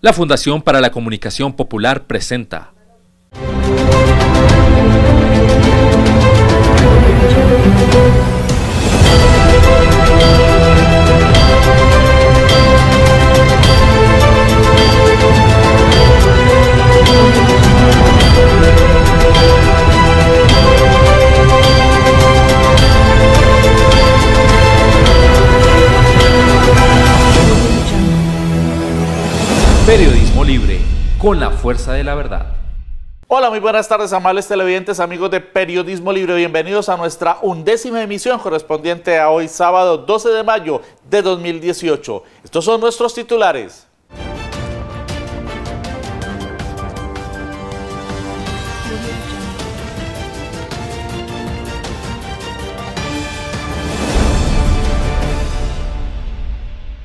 La Fundación para la Comunicación Popular presenta Periodismo Libre, con la fuerza de la verdad. Hola, muy buenas tardes, amables televidentes, amigos de Periodismo Libre. Bienvenidos a nuestra 11ª emisión correspondiente a hoy, sábado 12 de mayo de 2018. Estos son nuestros titulares.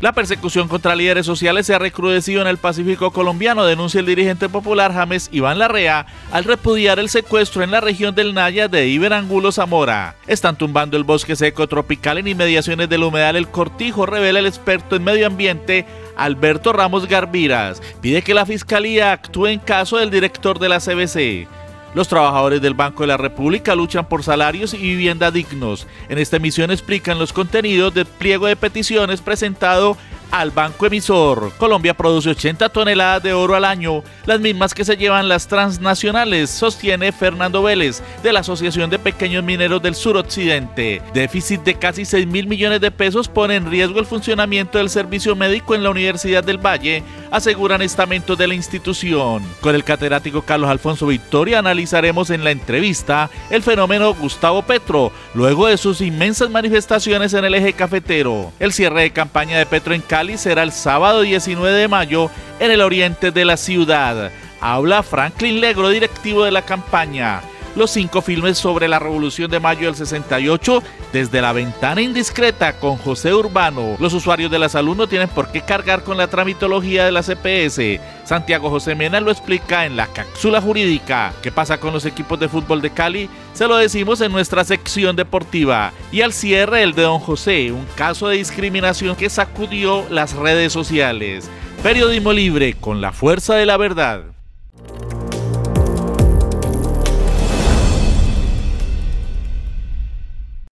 La persecución contra líderes sociales se ha recrudecido en el Pacífico colombiano, denuncia el dirigente popular James Iván Larrea al repudiar el secuestro en la región del Naya de Iber Angulo Zamora. Están tumbando el bosque seco tropical en inmediaciones del humedal El Cortijo, revela el experto en medio ambiente Alberto Ramos Garviras. Pide que la Fiscalía actúe en caso del director de la CBC. Los trabajadores del Banco de la República luchan por salarios y vivienda dignos. En esta emisión explican los contenidos del pliego de peticiones presentado al banco emisor. Colombia produce 80 toneladas de oro al año, las mismas que se llevan las transnacionales, sostiene Fernando Vélez, de la Asociación de Pequeños Mineros del Suroccidente. Déficit de casi 6.000 millones de pesos pone en riesgo el funcionamiento del servicio médico en la Universidad del Valle, aseguran estamentos de la institución. Con el catedrático Carlos Alfonso Victoria analizaremos en la entrevista el fenómeno Gustavo Petro, luego de sus inmensas manifestaciones en el eje cafetero. El cierre de campaña de Petro en Cali será el sábado 19 de mayo en el oriente de la ciudad. Habla Franklin Legro, directivo de la campaña. Los 5 filmes sobre la Revolución de Mayo del 68, desde la ventana indiscreta con José Urbano. Los usuarios de la salud no tienen por qué cargar con la tramitología de la CPS. Santiago José Mena lo explica en la cápsula jurídica. ¿Qué pasa con los equipos de fútbol de Cali? Se lo decimos en nuestra sección deportiva. Y al cierre, el de Don José, un caso de discriminación que sacudió las redes sociales. Periodismo Libre, con la fuerza de la verdad.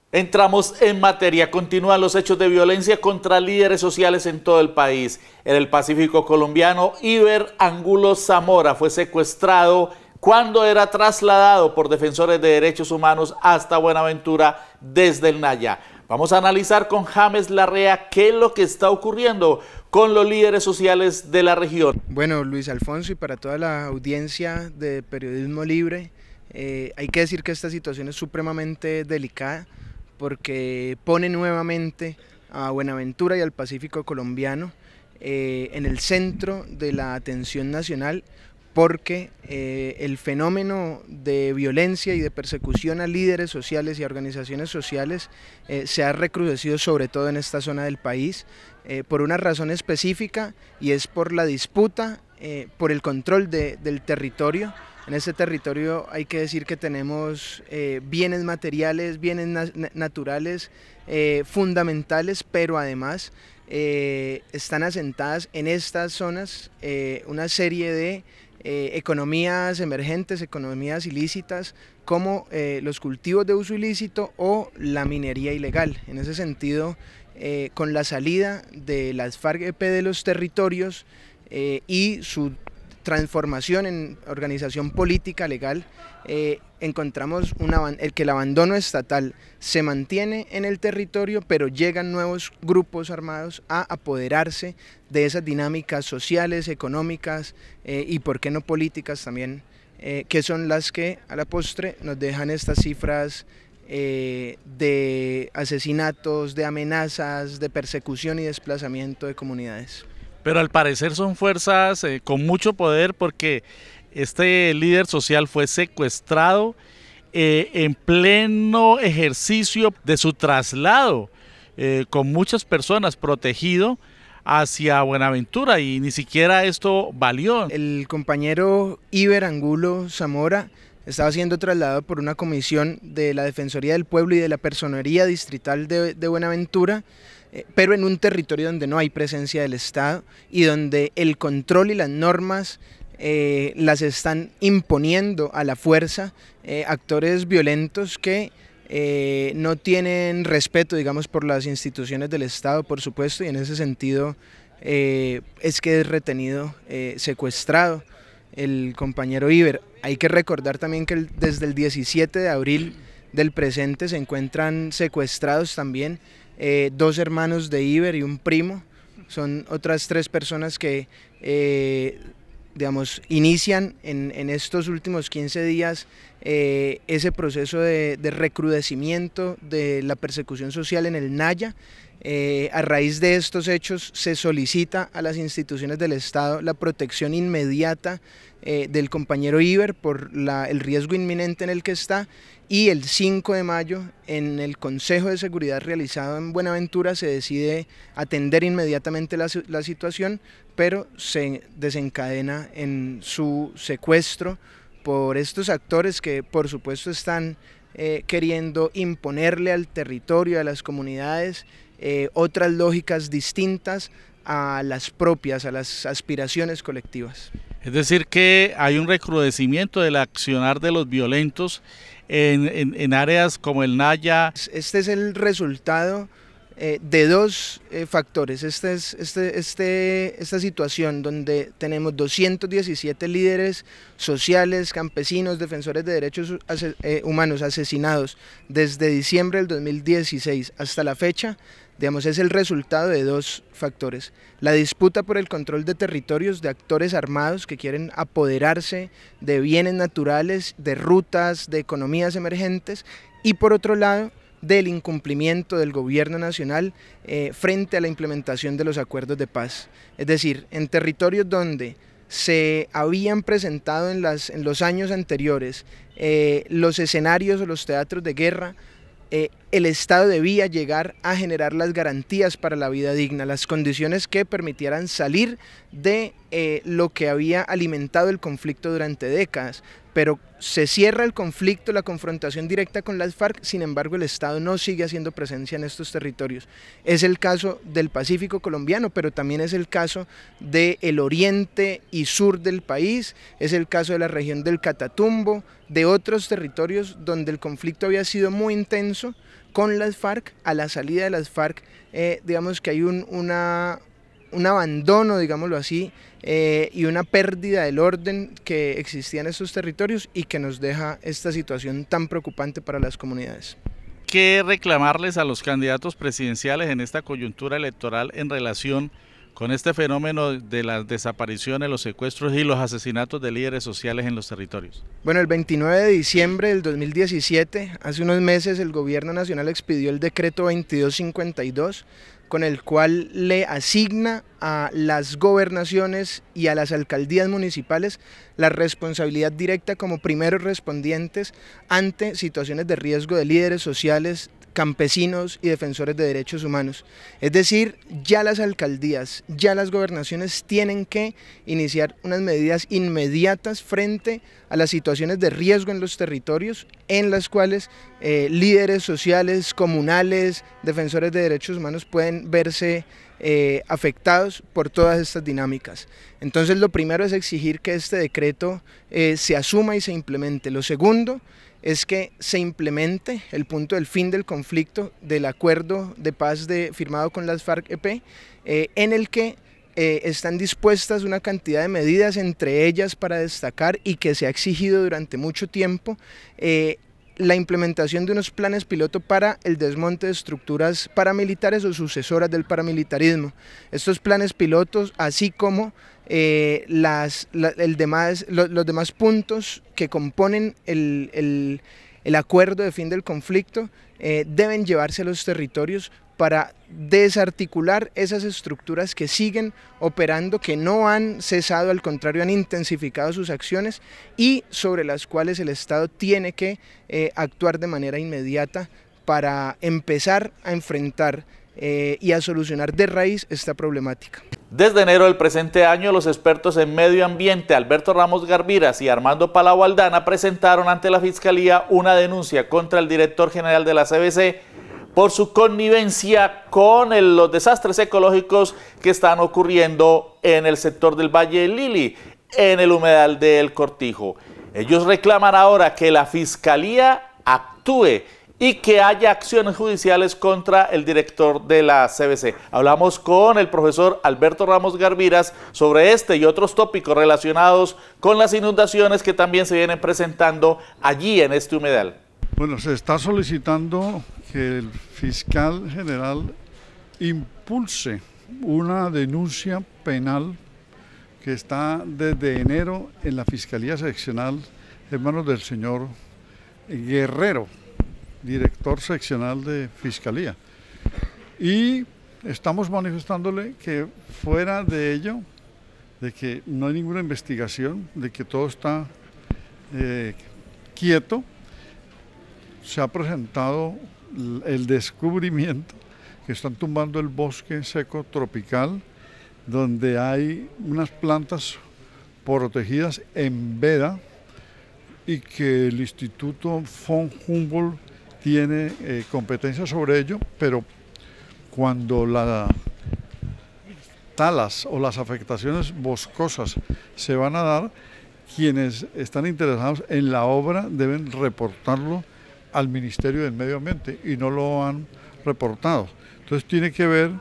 Entramos en materia. Continúan los hechos de violencia contra líderes sociales en todo el país. En el Pacífico colombiano, Iber Angulo Zamora fue secuestrado cuando era trasladado por defensores de derechos humanos hasta Buenaventura desde el Naya. Vamos a analizar con James Larrea qué es lo que está ocurriendo con los líderes sociales de la región. Bueno, Luis Alfonso, y para toda la audiencia de Periodismo Libre, hay que decir que esta situación es supremamente delicada, porque pone nuevamente a Buenaventura y al Pacífico colombiano en el centro de la atención nacional, porque el fenómeno de violencia y de persecución a líderes sociales y a organizaciones sociales se ha recrudecido sobre todo en esta zona del país por una razón específica, y es por la disputa por el control del territorio. En ese territorio hay que decir que tenemos bienes materiales, bienes naturales fundamentales, pero además están asentadas en estas zonas una serie de economías emergentes, economías ilícitas, como los cultivos de uso ilícito o la minería ilegal. En ese sentido, con la salida de las FARC-EP de los territorios y su transformación en organización política legal, encontramos que el abandono estatal se mantiene en el territorio, pero llegan nuevos grupos armados a apoderarse de esas dinámicas sociales, económicas y por qué no políticas también, que son las que a la postre nos dejan estas cifras de asesinatos, de amenazas, de persecución y desplazamiento de comunidades. Pero al parecer son fuerzas con mucho poder, porque este líder social fue secuestrado en pleno ejercicio de su traslado, con muchas personas, protegido hacia Buenaventura, y ni siquiera esto valió. El compañero Iber Angulo Zamora estaba siendo trasladado por una comisión de la Defensoría del Pueblo y de la Personería Distrital de Buenaventura pero en un territorio donde no hay presencia del Estado y donde el control y las normas las están imponiendo a la fuerza actores violentos que no tienen respeto, digamos, por las instituciones del Estado, por supuesto, y en ese sentido es que es retenido, secuestrado el compañero Iber. Hay que recordar también que desde el 17 de abril del presente se encuentran secuestrados también 2 hermanos de Iber y un primo. Son otras 3 personas que digamos, inician en estos últimos 15 días ese proceso de recrudecimiento de la persecución social en el Naya. A raíz de estos hechos se solicita a las instituciones del Estado la protección inmediata del compañero Iber por el riesgo inminente en el que está, y el 5 de mayo en el Consejo de Seguridad realizado en Buenaventura se decide atender inmediatamente la situación, pero se desencadena en su secuestro por estos actores que por supuesto están queriendo imponerle al territorio, a las comunidades, otras lógicas distintas a las propias, a las aspiraciones colectivas. Es decir, que hay un recrudecimiento del accionar de los violentos en áreas como el Naya. Este es el resultado de 2 factores. Esta situación donde tenemos 217 líderes sociales, campesinos, defensores de derechos humanos asesinados desde diciembre del 2016 hasta la fecha, digamos, es el resultado de 2 factores. La disputa por el control de territorios de actores armados que quieren apoderarse de bienes naturales, de rutas, de economías emergentes, y por otro lado, del incumplimiento del gobierno nacional frente a la implementación de los acuerdos de paz. Es decir, en territorios donde se habían presentado en los años anteriores los escenarios o los teatros de guerra, el Estado debía llegar a generar las garantías para la vida digna, las condiciones que permitieran salir de lo que había alimentado el conflicto durante décadas. Pero se cierra el conflicto, la confrontación directa con las FARC, sin embargo el Estado no sigue haciendo presencia en estos territorios. Es el caso del Pacífico colombiano, pero también es el caso del oriente y sur del país, es el caso de la región del Catatumbo, de otros territorios donde el conflicto había sido muy intenso con las FARC. A la salida de las FARC, digamos que hay un abandono, digámoslo así, y una pérdida del orden que existía en estos territorios y que nos deja esta situación tan preocupante para las comunidades. ¿Qué reclamarles a los candidatos presidenciales en esta coyuntura electoral en relación con este fenómeno de las desapariciones, los secuestros y los asesinatos de líderes sociales en los territorios? Bueno, el 29 de diciembre del 2017, hace unos meses, el gobierno nacional expidió el decreto 2252, con el cual le asigna a las gobernaciones y a las alcaldías municipales la responsabilidad directa como primeros respondientes ante situaciones de riesgo de líderes sociales, campesinos y defensores de derechos humanos. Es decir, ya las alcaldías, ya las gobernaciones tienen que iniciar unas medidas inmediatas frente a las situaciones de riesgo en los territorios en las cuales líderes sociales, comunales, defensores de derechos humanos pueden verse afectados por todas estas dinámicas. Entonces lo primero es exigir que este decreto se asuma y se implemente. Lo segundo es que se implemente el punto del fin del conflicto del acuerdo de paz firmado con las FARC-EP, en el que están dispuestas una cantidad de medidas, entre ellas para destacar y que se ha exigido durante mucho tiempo, la implementación de unos planes piloto para el desmonte de estructuras paramilitares o sucesoras del paramilitarismo. Estos planes pilotos, así como los demás puntos que componen el acuerdo de fin del conflicto, deben llevarse a los territorios para desarticular esas estructuras que siguen operando, que no han cesado, al contrario han intensificado sus acciones y sobre las cuales el Estado tiene que actuar de manera inmediata para empezar a enfrentar y a solucionar de raíz esta problemática. Desde enero del presente año, los expertos en medio ambiente Alberto Ramos Garviras y Armando Palau Aldana presentaron ante la Fiscalía una denuncia contra el director general de la CBC por su connivencia con los desastres ecológicos que están ocurriendo en el sector del Valle del Lili, en el humedal del Cortijo. Ellos reclaman ahora que la Fiscalía actúe y que haya acciones judiciales contra el director de la CBC. Hablamos con el profesor Alberto Ramos Garviras sobre este y otros tópicos relacionados con las inundaciones que también se vienen presentando allí en este humedal. Bueno, se está solicitando que el fiscal general impulse una denuncia penal que está desde enero en la Fiscalía Seccional en manos del señor Guerrero, director seccional de Fiscalía. Y estamos manifestándole que fuera de ello, de que no hay ninguna investigación, de que todo está quieto, se ha presentado el descubrimiento que están tumbando el bosque seco tropical, donde hay unas plantas protegidas en veda y que el Instituto von Humboldt tiene competencia sobre ello, pero cuando las talas o las afectaciones boscosas se van a dar, quienes están interesados en la obra deben reportarlo al Ministerio del Medio Ambiente y no lo han reportado. Entonces tiene que ver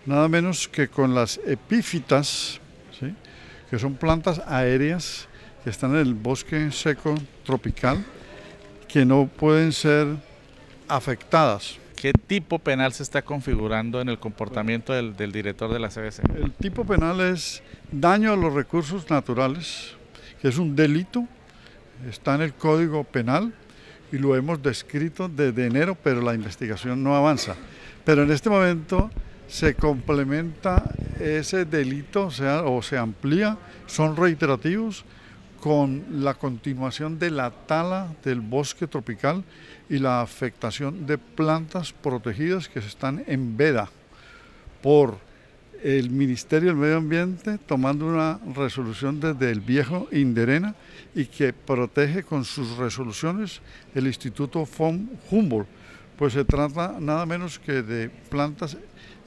nada menos que con las epífitas, ¿sí?, que son plantas aéreas que están en el bosque seco tropical, que no pueden ser afectadas. ¿Qué tipo penal se está configurando en el comportamiento del director de la CBC? El tipo penal es daño a los recursos naturales, que es un delito, está en el Código Penal y lo hemos descrito desde enero, pero la investigación no avanza. Pero en este momento se complementa ese delito, o se amplía, son reiterativos, con la continuación de la tala del bosque tropical y la afectación de plantas protegidas que se están en veda por el Ministerio del Medio Ambiente, tomando una resolución desde el viejo Inderena y que protege con sus resoluciones el Instituto von Humboldt. Pues se trata nada menos que de plantas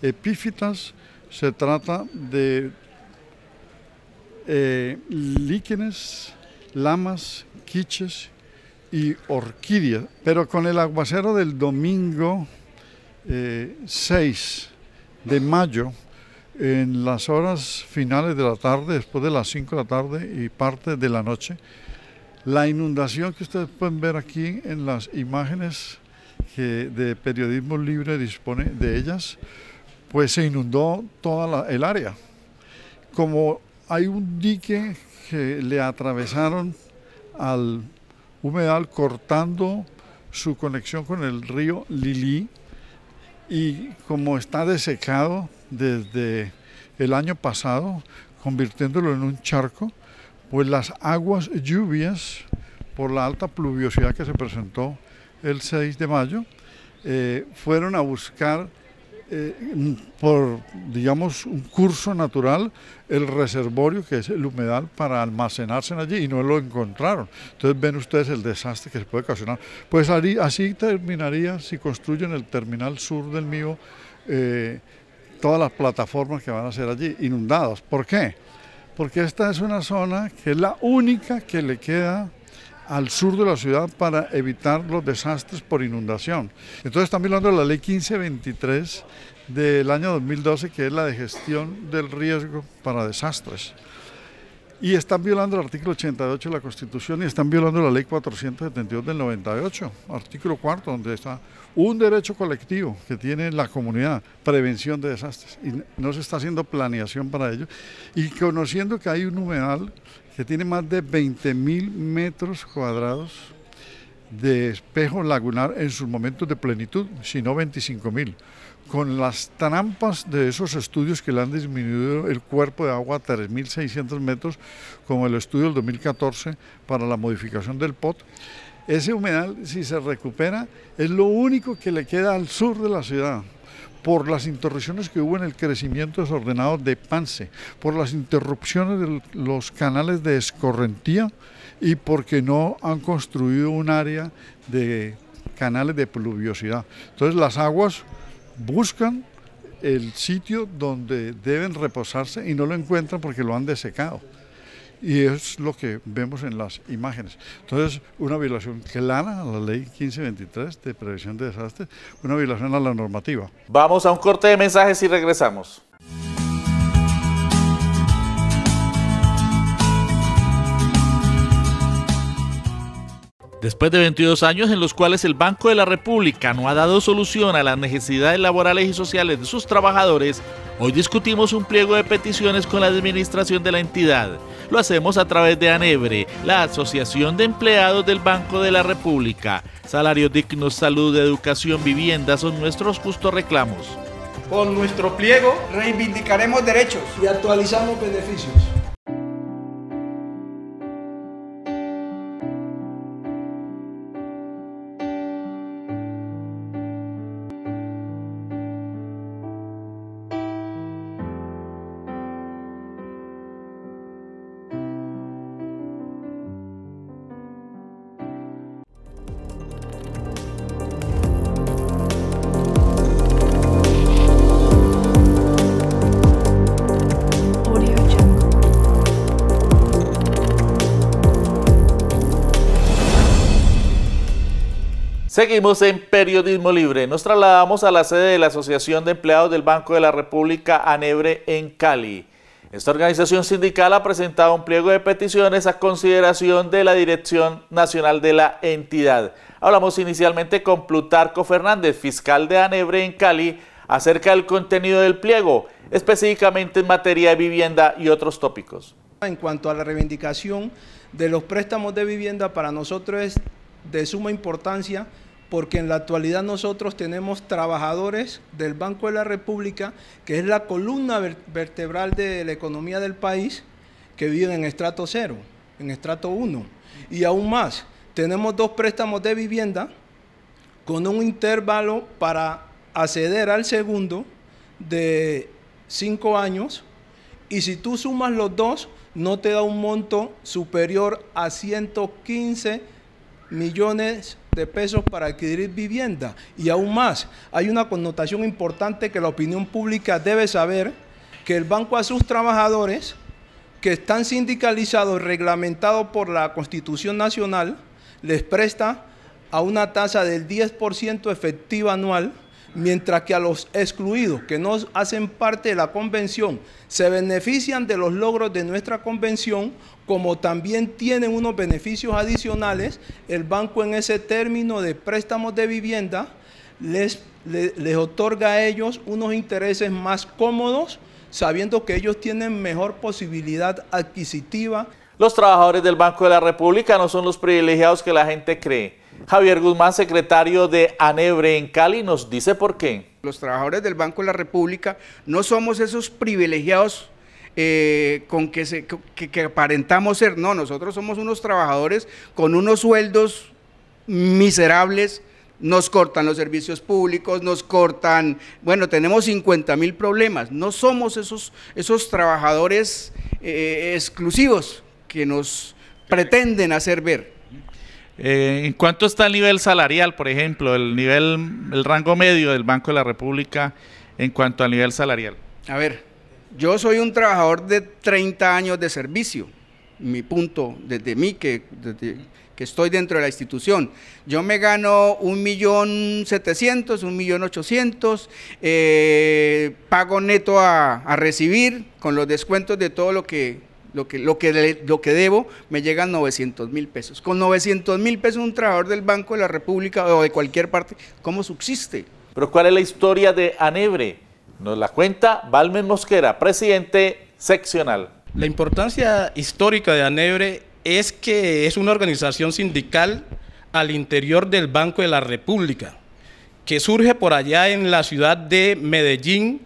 epífitas, se trata de líquenes, lamas, quiches y orquídeas. Pero con el aguacero del domingo 6 de mayo, en las horas finales de la tarde, después de las 5 de la tarde y parte de la noche, la inundación que ustedes pueden ver aquí en las imágenes que de Periodismo Libre dispone de ellas, pues se inundó toda el área. Como hay un dique que le atravesaron al humedal cortando su conexión con el río Lili, y como está desecado desde el año pasado, convirtiéndolo en un charco, pues las aguas lluvias, por la alta pluviosidad que se presentó el 6 de mayo, fueron a buscar por, digamos, un curso natural el reservorio, que es el humedal, para almacenarse allí, y no lo encontraron. Entonces ven ustedes el desastre que se puede ocasionar. Pues así terminaría, si construyen el terminal sur del Mío, todas las plataformas que van a ser allí inundadas. ¿Por qué? Porque esta es una zona que es la única que le queda al sur de la ciudad para evitar los desastres por inundación. Entonces están violando la ley 1523 del año 2012, que es la de gestión del riesgo para desastres. Y están violando el artículo 88 de la Constitución y están violando la ley 472 del 98, artículo 4, donde está un derecho colectivo que tiene la comunidad, prevención de desastres. Y no se está haciendo planeación para ello. Y conociendo que hay un humedal que tiene más de 20.000 metros cuadrados de espejo lagunar en sus momentos de plenitud, si no 25.000, con las trampas de esos estudios que le han disminuido el cuerpo de agua a 3.600 metros, como el estudio del 2014 para la modificación del POT. Ese humedal, si se recupera, es lo único que le queda al sur de la ciudad, por las interrupciones que hubo en el crecimiento desordenado de Pance, por las interrupciones de los canales de escorrentía y porque no han construido un área de canales de pluviosidad. Entonces las aguas buscan el sitio donde deben reposarse y no lo encuentran porque lo han desecado. Y es lo que vemos en las imágenes. Entonces, una violación clara a la ley 1523 de prevención de desastres, una violación a la normativa. Vamos a un corte de mensajes y regresamos. Después de 22 años en los cuales el Banco de la República no ha dado solución a las necesidades laborales y sociales de sus trabajadores, hoy discutimos un pliego de peticiones con la administración de la entidad. Lo hacemos a través de ANEBRE, la Asociación de Empleados del Banco de la República. Salarios dignos, salud, educación, vivienda son nuestros justos reclamos. Con nuestro pliego reivindicaremos derechos y actualizamos beneficios. Seguimos en Periodismo Libre. Nos trasladamos a la sede de la Asociación de Empleados del Banco de la República, ANEBRE, en Cali. Esta organización sindical ha presentado un pliego de peticiones a consideración de la Dirección Nacional de la entidad. Hablamos inicialmente con Plutarco Fernández, fiscal de ANEBRE en Cali, acerca del contenido del pliego, específicamente en materia de vivienda y otros tópicos. En cuanto a la reivindicación de los préstamos de vivienda, para nosotros es de suma importancia porque en la actualidad nosotros tenemos trabajadores del Banco de la República, que es la columna vertebral de la economía del país, que viven en estrato 0, en estrato 1. Y aún más, tenemos 2 préstamos de vivienda con un intervalo para acceder al segundo de 5 años, y si tú sumas los 2, no te da un monto superior a 115 millones de pesos para adquirir vivienda. Y aún más, hay una connotación importante que la opinión pública debe saber, que el banco a sus trabajadores que están sindicalizados y reglamentados por la Constitución Nacional, les presta a una tasa del 10% efectiva anual, mientras que a los excluidos que no hacen parte de la convención se benefician de los logros de nuestra convención, como también tienen unos beneficios adicionales. El banco en ese término de préstamos de vivienda les otorga a ellos unos intereses más cómodos, sabiendo que ellos tienen mejor posibilidad adquisitiva. Los trabajadores del Banco de la República no son los privilegiados que la gente cree. Javier Guzmán, secretario de ANEBRE en Cali, nos dice por qué. Los trabajadores del Banco de la República no somos esos privilegiados con que aparentamos ser. No, nosotros somos unos trabajadores con unos sueldos miserables. Nos cortan los servicios públicos, nos cortan, bueno, tenemos 50.000 problemas. No somos esos trabajadores exclusivos que nos pretenden hacer ver. ¿En cuánto está el nivel salarial, por ejemplo, el rango medio del Banco de la República en cuanto al nivel salarial? A ver, yo soy un trabajador de 30 años de servicio, mi punto, desde mí que estoy dentro de la institución. Yo me gano 1.700.000, 1.800.000, pago neto a recibir, con los descuentos de todo lo que debo, me llegan 900.000 pesos. Con 900.000 pesos un trabajador del Banco de la República o de cualquier parte, ¿cómo subsiste? Pero ¿cuál es la historia de ANEBRE? Nos la cuenta Balmen Mosquera, presidente seccional. La importancia histórica de ANEBRE es que es una organización sindical al interior del Banco de la República, que surge por allá en la ciudad de Medellín,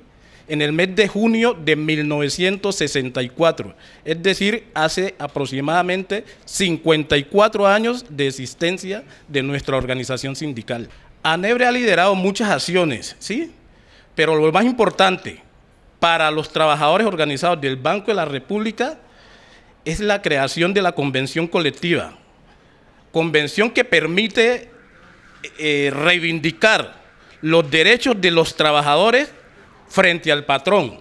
en el mes de junio de 1964, es decir, hace aproximadamente 54 años de existencia de nuestra organización sindical. ANEBRE ha liderado muchas acciones, ¿sí? Pero lo más importante para los trabajadores organizados del Banco de la República es la creación de la convención colectiva, convención que permite reivindicar los derechos de los trabajadores frente al patrón.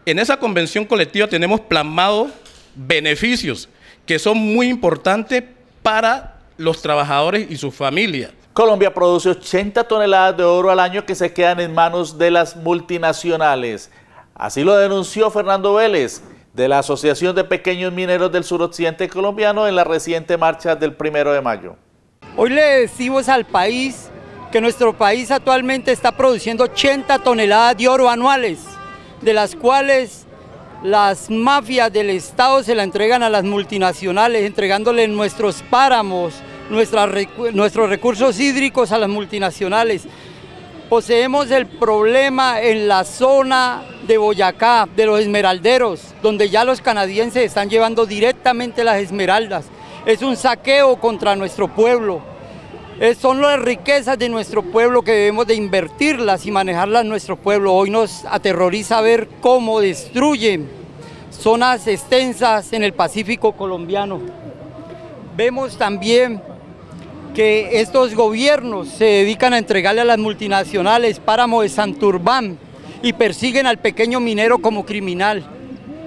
En esa convención colectiva tenemos plasmados beneficios que son muy importantes para los trabajadores y sus familias. Colombia produce 80 toneladas de oro al año que se quedan en manos de las multinacionales. Así lo denunció Fernando Vélez, de la Asociación de Pequeños Mineros del Suroccidente Colombiano, en la reciente marcha del 1 de mayo. Hoy le decimos al país que nuestro país actualmente está produciendo 80 toneladas de oro anuales, de las cuales las mafias del Estado se la entregan a las multinacionales, entregándole nuestros páramos, nuestros recursos hídricos a las multinacionales. Poseemos el problema en la zona de Boyacá, de los esmeralderos, donde ya los canadienses están llevando directamente las esmeraldas. Es un saqueo contra nuestro pueblo. Son las riquezas de nuestro pueblo que debemos de invertirlas y manejarlas en nuestro pueblo. Hoy nos aterroriza ver cómo destruyen zonas extensas en el Pacífico colombiano. Vemos también que estos gobiernos se dedican a entregarle a las multinacionales páramo de Santurbán y persiguen al pequeño minero como criminal.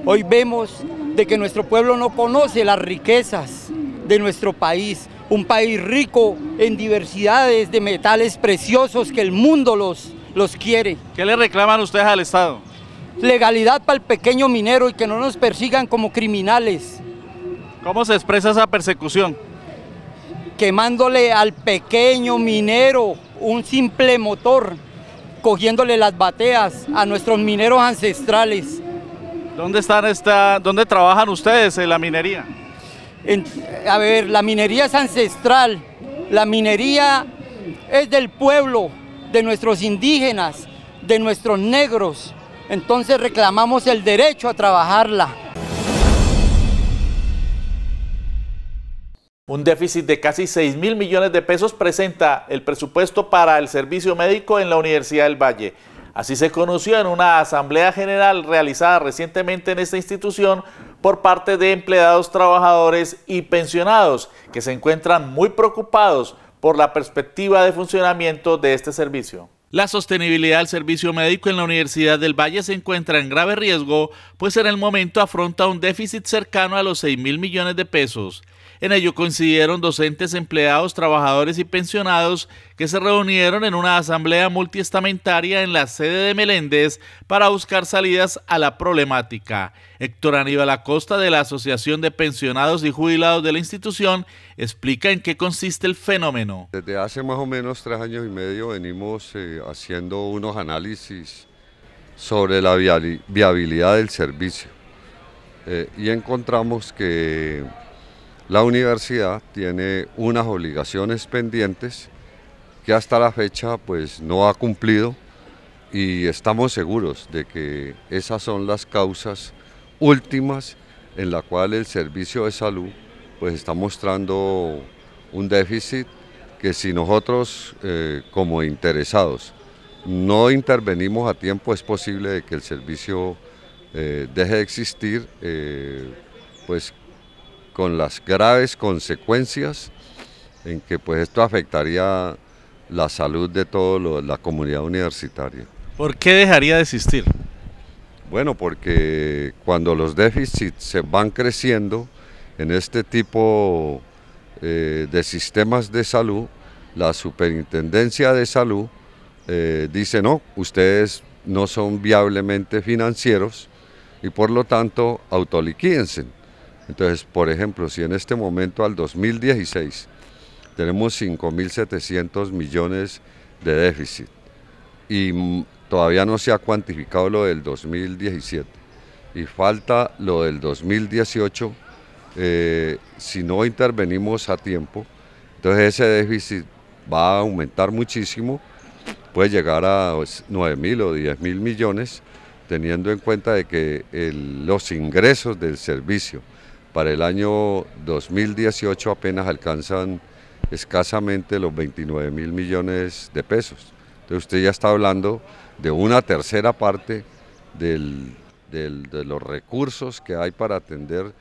Hoy vemos de que nuestro pueblo no conoce las riquezas de nuestro país, un país rico en diversidades de metales preciosos que el mundo los quiere. ¿Qué le reclaman ustedes al Estado? Legalidad para el pequeño minero y que no nos persigan como criminales. ¿Cómo se expresa esa persecución? Quemándole al pequeño minero un simple motor, cogiéndole las bateas a nuestros mineros ancestrales. ¿Dónde trabajan ustedes en la minería? La minería es ancestral, la minería es del pueblo, de nuestros indígenas, de nuestros negros, entonces reclamamos el derecho a trabajarla. Un déficit de casi 6.000 millones de pesos presenta el presupuesto para el servicio médico en la Universidad del Valle. Así se conoció en una asamblea general realizada recientemente en esta institución por parte de empleados, trabajadores y pensionados que se encuentran muy preocupados por la perspectiva de funcionamiento de este servicio. La sostenibilidad del servicio médico en la Universidad del Valle se encuentra en grave riesgo, pues en el momento afronta un déficit cercano a los 6.000 millones de pesos. En ello coincidieron docentes, empleados, trabajadores y pensionados que se reunieron en una asamblea multiestamentaria en la sede de Meléndez para buscar salidas a la problemática. Héctor Aníbal Acosta, de la Asociación de Pensionados y Jubilados de la institución, explica en qué consiste el fenómeno. Desde hace más o menos 3 años y medio venimos haciendo unos análisis sobre la viabilidad del servicio y encontramos que la universidad tiene unas obligaciones pendientes que hasta la fecha pues no ha cumplido, y estamos seguros de que esas son las causas últimas en la cual el servicio de salud pues está mostrando un déficit que, si nosotros como interesados no intervenimos a tiempo, es posible de que el servicio deje de existir, pues con las graves consecuencias en que pues esto afectaría la salud de toda la comunidad universitaria. ¿Por qué dejaría de existir? Bueno, porque cuando los déficits se van creciendo en este tipo de sistemas de salud, la Superintendencia de Salud dice no, ustedes no son viablemente financieros y por lo tanto autoliquídense. Entonces, por ejemplo, si en este momento al 2016 tenemos 5.700 millones de déficit y todavía no se ha cuantificado lo del 2017 y falta lo del 2018, si no intervenimos a tiempo, entonces ese déficit va a aumentar muchísimo, puede llegar a 9.000 o 10.000 millones, teniendo en cuenta de que los ingresos del servicio para el año 2018 apenas alcanzan escasamente los 29.000 millones de pesos. Entonces usted ya está hablando de una tercera parte de los recursos que hay para atender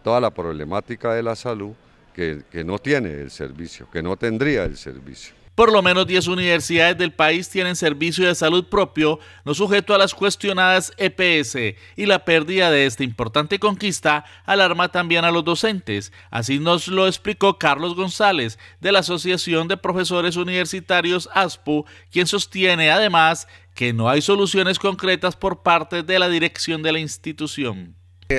toda la problemática de la salud que no tiene el servicio, que no tendría el servicio. Por lo menos 10 universidades del país tienen servicio de salud propio, no sujeto a las cuestionadas EPS, y la pérdida de esta importante conquista alarma también a los docentes. Así nos lo explicó Carlos González, de la Asociación de Profesores Universitarios ASPU, quien sostiene además que no hay soluciones concretas por parte de la dirección de la institución.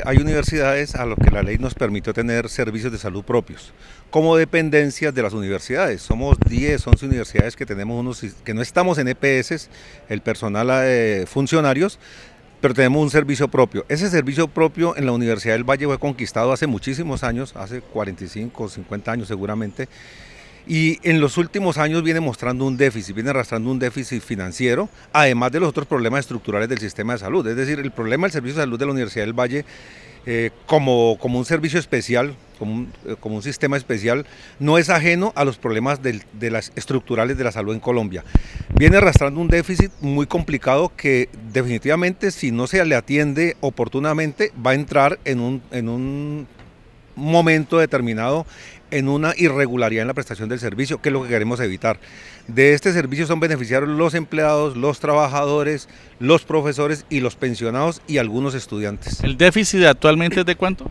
Hay universidades a las que la ley nos permitió tener servicios de salud propios, como dependencias de las universidades. Somos 10, 11 universidades que tenemos que no estamos en EPS, el personal funcionarios, pero tenemos un servicio propio. Ese servicio propio en la Universidad del Valle fue conquistado hace muchísimos años, hace 45 o 50 años seguramente, y en los últimos años viene mostrando un déficit, viene arrastrando un déficit financiero, además de los otros problemas estructurales del sistema de salud. Es decir, el problema del servicio de salud de la Universidad del Valle como un servicio especial, como un sistema especial, no es ajeno a los problemas de las estructurales de la salud en Colombia. Viene arrastrando un déficit muy complicado que definitivamente, si no se le atiende oportunamente, va a entrar en un momento determinado en una irregularidad en la prestación del servicio, que es lo que queremos evitar. De este servicio son beneficiarios los empleados, los trabajadores, los profesores y los pensionados y algunos estudiantes. ¿El déficit actualmente es de cuánto?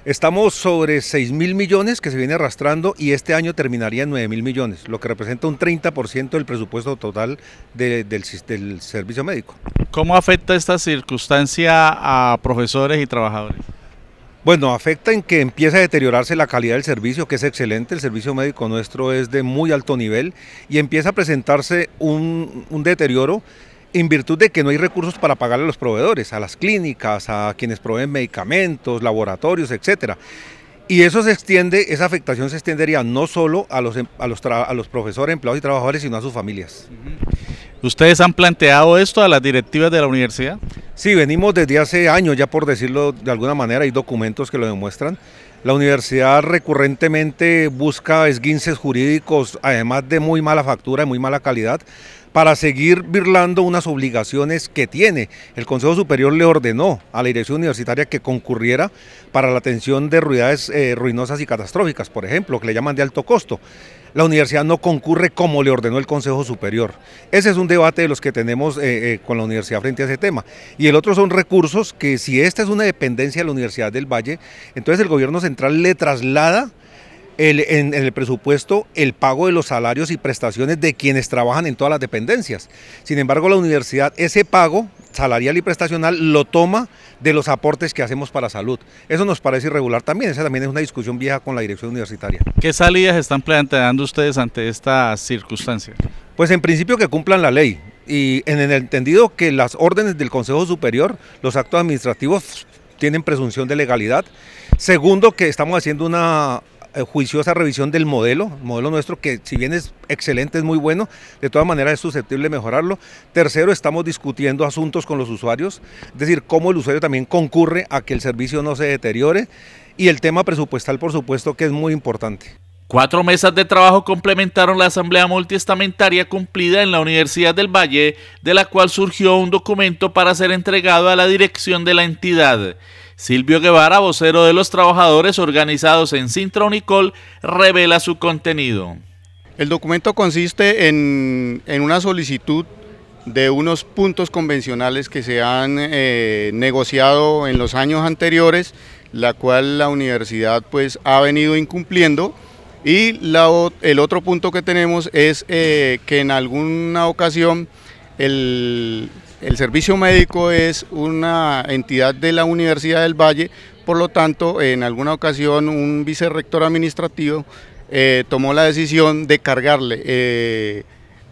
Estamos sobre 6.000 millones que se viene arrastrando y este año terminaría en 9.000 millones, lo que representa un 30% del presupuesto total del servicio médico. ¿Cómo afecta esta circunstancia a profesores y trabajadores? Bueno, afecta en que empieza a deteriorarse la calidad del servicio, que es excelente, el servicio médico nuestro es de muy alto nivel, y empieza a presentarse un deterioro en virtud de que no hay recursos para pagarle a los proveedores, a las clínicas, a quienes proveen medicamentos, laboratorios, etcétera. Y eso se extiende, esa afectación se extendería no solo a los profesores, empleados y trabajadores, sino a sus familias. ¿Ustedes han planteado esto a las directivas de la universidad? Sí, venimos desde hace años, ya por decirlo de alguna manera, hay documentos que lo demuestran. La universidad recurrentemente busca esguinces jurídicos, además de muy mala factura, de muy mala calidad, para seguir birlando unas obligaciones que tiene. El Consejo Superior le ordenó a la dirección universitaria que concurriera para la atención de ruidades ruinosas y catastróficas, por ejemplo, que le llaman de alto costo. La universidad no concurre como le ordenó el Consejo Superior. Ese es un debate de los que tenemos con la universidad frente a ese tema. Y el otro son recursos que, si esta es una dependencia de la Universidad del Valle, entonces el gobierno central le traslada en el presupuesto el pago de los salarios y prestaciones de quienes trabajan en todas las dependencias. Sin embargo, la universidad ese pago salarial y prestacional lo toma de los aportes que hacemos para salud. Eso nos parece irregular también, esa también es una discusión vieja con la dirección universitaria. ¿Qué salidas están planteando ustedes ante esta circunstancia? Pues en principio que cumplan la ley y en el entendido que las órdenes del Consejo Superior, los actos administrativos tienen presunción de legalidad. Segundo, que estamos haciendo una juiciosa revisión del modelo nuestro, que si bien es excelente, es muy bueno, de todas maneras es susceptible de mejorarlo. Tercero, estamos discutiendo asuntos con los usuarios, es decir, cómo el usuario también concurre a que el servicio no se deteriore, y el tema presupuestal, por supuesto, que es muy importante. 4 mesas de trabajo complementaron la asamblea multiestamentaria cumplida en la Universidad del Valle, de la cual surgió un documento para ser entregado a la dirección de la entidad. Silvio Guevara, vocero de los trabajadores organizados en Sintra Unicol, revela su contenido. El documento consiste en una solicitud de unos puntos convencionales que se han negociado en los años anteriores, la cual la universidad pues ha venido incumpliendo, y el otro punto que tenemos es que en alguna ocasión el servicio médico es una entidad de la Universidad del Valle, por lo tanto, en alguna ocasión un vicerrector administrativo tomó la decisión de cargarle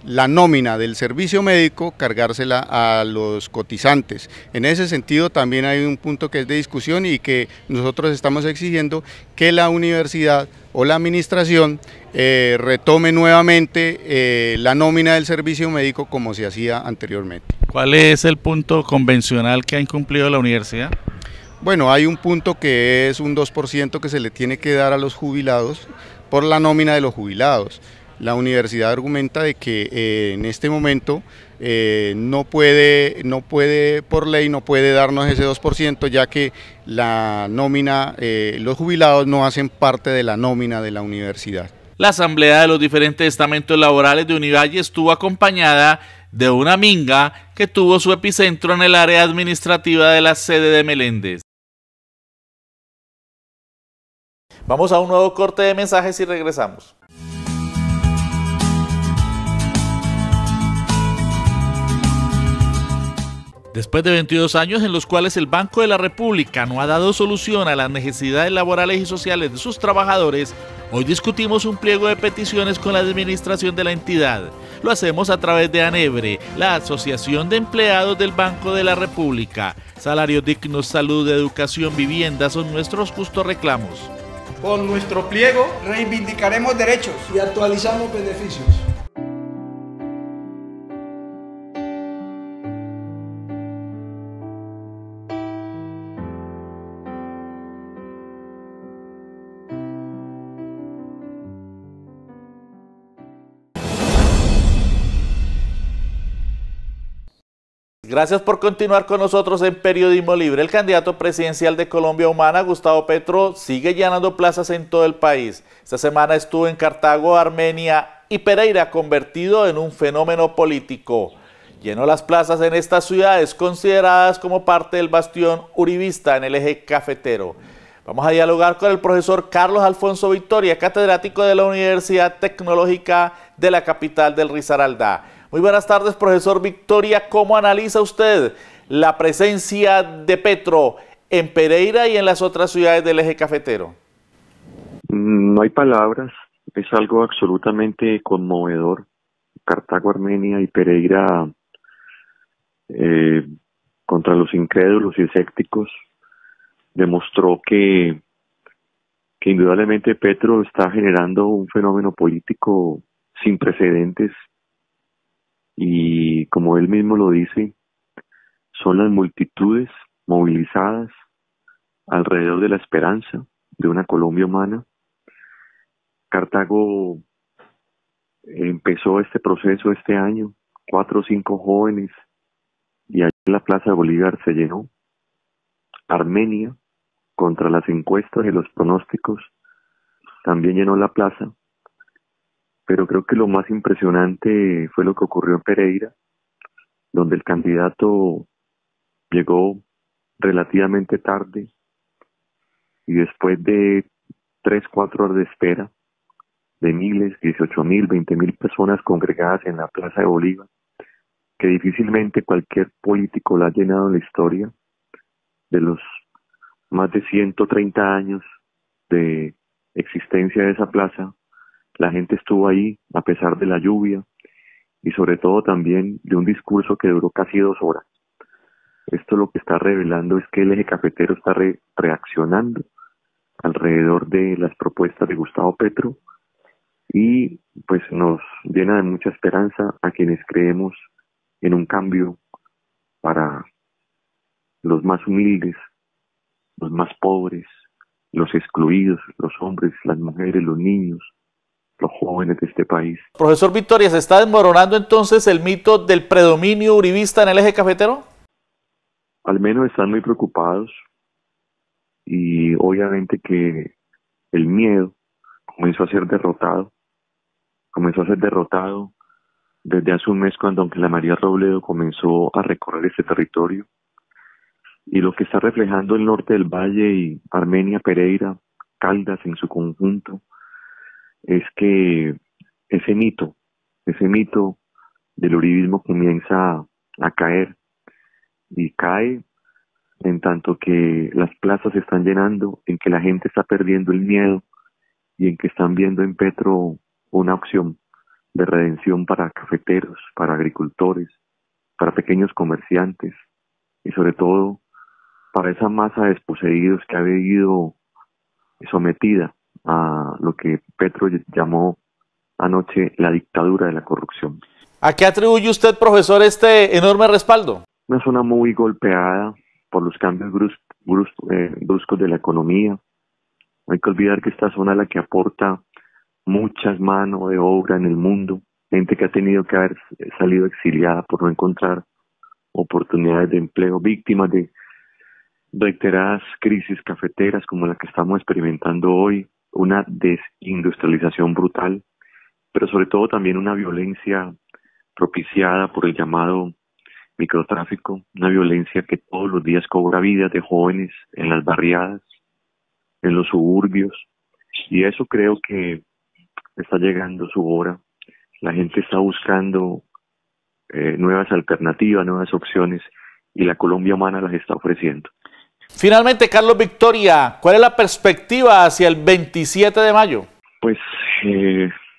la nómina del servicio médico, cargársela a los cotizantes. En ese sentido también hay un punto que es de discusión y que nosotros estamos exigiendo que la universidad o la administración retome nuevamente la nómina del servicio médico como se hacía anteriormente. ¿Cuál es el punto convencional que ha incumplido la universidad? Bueno, hay un punto que es un 2% que se le tiene que dar a los jubilados por la nómina de los jubilados. La universidad argumenta de que en este momento no puede por ley, no puede darnos ese 2%, ya que la nómina, los jubilados no hacen parte de la nómina de la universidad. La asamblea de los diferentes estamentos laborales de Univalle estuvo acompañada de una minga que tuvo su epicentro en el área administrativa de la sede de Meléndez. Vamos a un nuevo corte de mensajes y regresamos. Después de 22 años en los cuales el Banco de la República no ha dado solución a las necesidades laborales y sociales de sus trabajadores, hoy discutimos un pliego de peticiones con la administración de la entidad. Lo hacemos a través de ANEBRE, la Asociación de Empleados del Banco de la República. Salarios dignos, salud, educación, vivienda son nuestros justos reclamos. Con nuestro pliego reivindicaremos derechos y actualizamos beneficios. Gracias por continuar con nosotros en Periodismo Libre. El candidato presidencial de Colombia Humana, Gustavo Petro, sigue llenando plazas en todo el país. Esta semana estuvo en Cartago, Armenia y Pereira, convertido en un fenómeno político. Llenó las plazas en estas ciudades consideradas como parte del bastión uribista en el eje cafetero. Vamos a dialogar con el profesor Carlos Alfonso Victoria, catedrático de la Universidad Tecnológica de la capital del Risaralda. Muy buenas tardes, profesor Victoria. ¿Cómo analiza usted la presencia de Petro en Pereira y en las otras ciudades del eje cafetero? No hay palabras, es algo absolutamente conmovedor. Cartago, Armenia y Pereira contra los incrédulos y escépticos demostró que indudablemente Petro está generando un fenómeno político sin precedentes. Y como él mismo lo dice, son las multitudes movilizadas alrededor de la esperanza de una Colombia humana. Cartago empezó este proceso este año, 4 o 5 jóvenes, y allí en la Plaza de Bolívar se llenó. Armenia, contra las encuestas y los pronósticos, también llenó la plaza. Pero creo que lo más impresionante fue lo que ocurrió en Pereira, donde el candidato llegó relativamente tarde y después de 3-4 horas de espera de miles, 18.000, 20.000 personas congregadas en la Plaza de Bolívar, que difícilmente cualquier político la ha llenado en la historia de los más de 130 años de existencia de esa plaza. La gente estuvo ahí a pesar de la lluvia y sobre todo también de un discurso que duró casi 2 horas. Esto lo que está revelando es que el eje cafetero está reaccionando alrededor de las propuestas de Gustavo Petro y pues nos llena de mucha esperanza a quienes creemos en un cambio para los más humildes, los más pobres, los excluidos, los hombres, las mujeres, los niños, los jóvenes de este país. Profesor Victoria, ¿se está desmoronando entonces el mito del predominio uribista en el eje cafetero? Al menos están muy preocupados y obviamente que el miedo comenzó a ser derrotado desde hace un mes cuando Ángela María Robledo comenzó a recorrer este territorio, y lo que está reflejando el norte del valle y Armenia, Pereira, Caldas en su conjunto, es que ese mito del uribismo comienza a caer, y cae en tanto que las plazas se están llenando, en que la gente está perdiendo el miedo y en que están viendo en Petro una opción de redención para cafeteros, para agricultores, para pequeños comerciantes y sobre todo para esa masa de desposeídos que ha vivido sometida a lo que Petro llamó anoche la dictadura de la corrupción. ¿A qué atribuye usted, profesor, este enorme respaldo? Una zona muy golpeada por los cambios bruscos de la economía. No hay que olvidar que esta zona es la que aporta muchas manos de obra en el mundo, gente que ha tenido que haber salido exiliada por no encontrar oportunidades de empleo, víctimas de reiteradas crisis cafeteras como la que estamos experimentando hoy, una desindustrialización brutal, pero sobre todo también una violencia propiciada por el llamado microtráfico, una violencia que todos los días cobra vidas de jóvenes en las barriadas, en los suburbios, y eso creo que está llegando su hora. La gente está buscando nuevas alternativas, nuevas opciones, y la Colombia Humana las está ofreciendo. Finalmente, Carlos Victoria, ¿cuál es la perspectiva hacia el 27 de mayo? Pues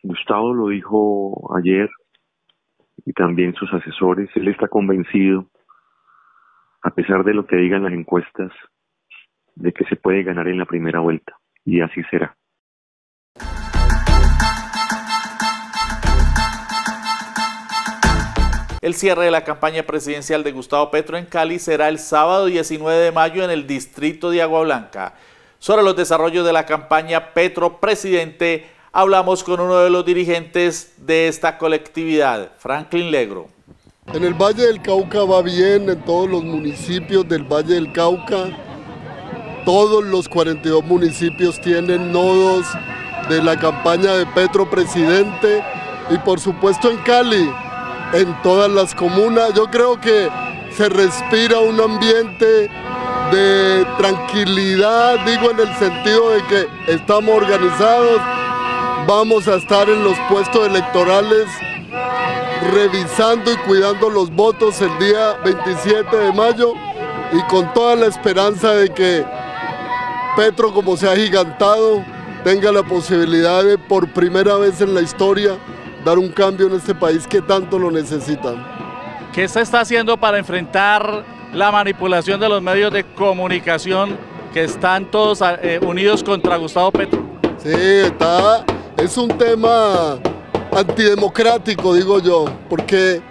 Gustavo lo dijo ayer, y también sus asesores. Él está convencido, a pesar de lo que digan las encuestas, de que se puede ganar en la primera vuelta, y así será. El cierre de la campaña presidencial de Gustavo Petro en Cali será el sábado 19 de mayo en el distrito de Agua Blanca. Sobre los desarrollos de la campaña Petro Presidente, hablamos con uno de los dirigentes de esta colectividad, Franklin Legro. En el Valle del Cauca va bien, en todos los municipios del Valle del Cauca. Todos los 42 municipios tienen nodos de la campaña de Petro Presidente, y por supuesto en Cali, en todas las comunas. Yo creo que se respira un ambiente de tranquilidad, digo en el sentido de que estamos organizados, vamos a estar en los puestos electorales revisando y cuidando los votos el día 27 de mayo, y con toda la esperanza de que Petro, como se ha agigantado, tenga la posibilidad de, por primera vez en la historia, dar un cambio en este país que tanto lo necesitan. ¿Qué se está haciendo para enfrentar la manipulación de los medios de comunicación que están todos unidos contra Gustavo Petro? Sí, es un tema antidemocrático, digo yo, porque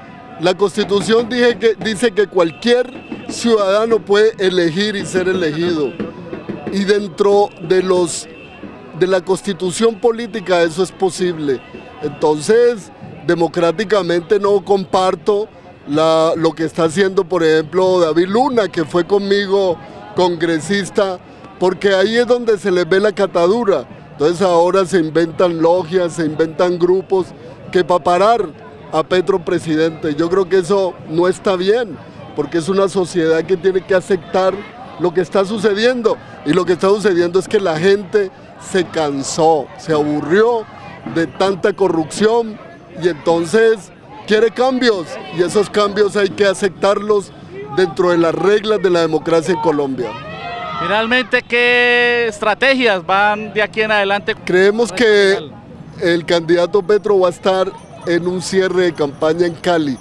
la Constitución dice que cualquier ciudadano puede elegir y ser elegido, y dentro de la Constitución política eso es posible. Entonces, democráticamente no comparto lo que está haciendo, por ejemplo, David Luna, que fue conmigo congresista, porque ahí es donde se les ve la catadura. Entonces ahora se inventan logias, se inventan grupos que para parar a Petro Presidente. Yo creo que eso no está bien, porque es una sociedad que tiene que aceptar lo que está sucediendo, y lo que está sucediendo es que la gente se cansó, se aburrió de tanta corrupción, y entonces quiere cambios, y esos cambios hay que aceptarlos dentro de las reglas de la democracia en Colombia. Finalmente, ¿qué estrategias van de aquí en adelante? Creemos que el candidato Petro va a estar en un cierre de campaña en Cali.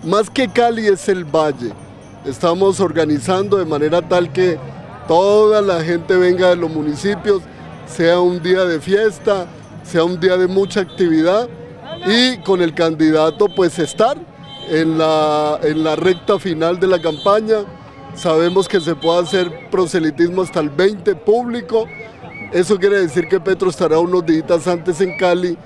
Más que Cali es el Valle. Estamos organizando de manera tal que toda la gente venga de los municipios, sea un día de fiesta, sea un día de mucha actividad, y con el candidato pues estar en la recta final de la campaña. Sabemos que se puede hacer proselitismo hasta el 20 público. Eso quiere decir que Petro estará unos días antes en Cali,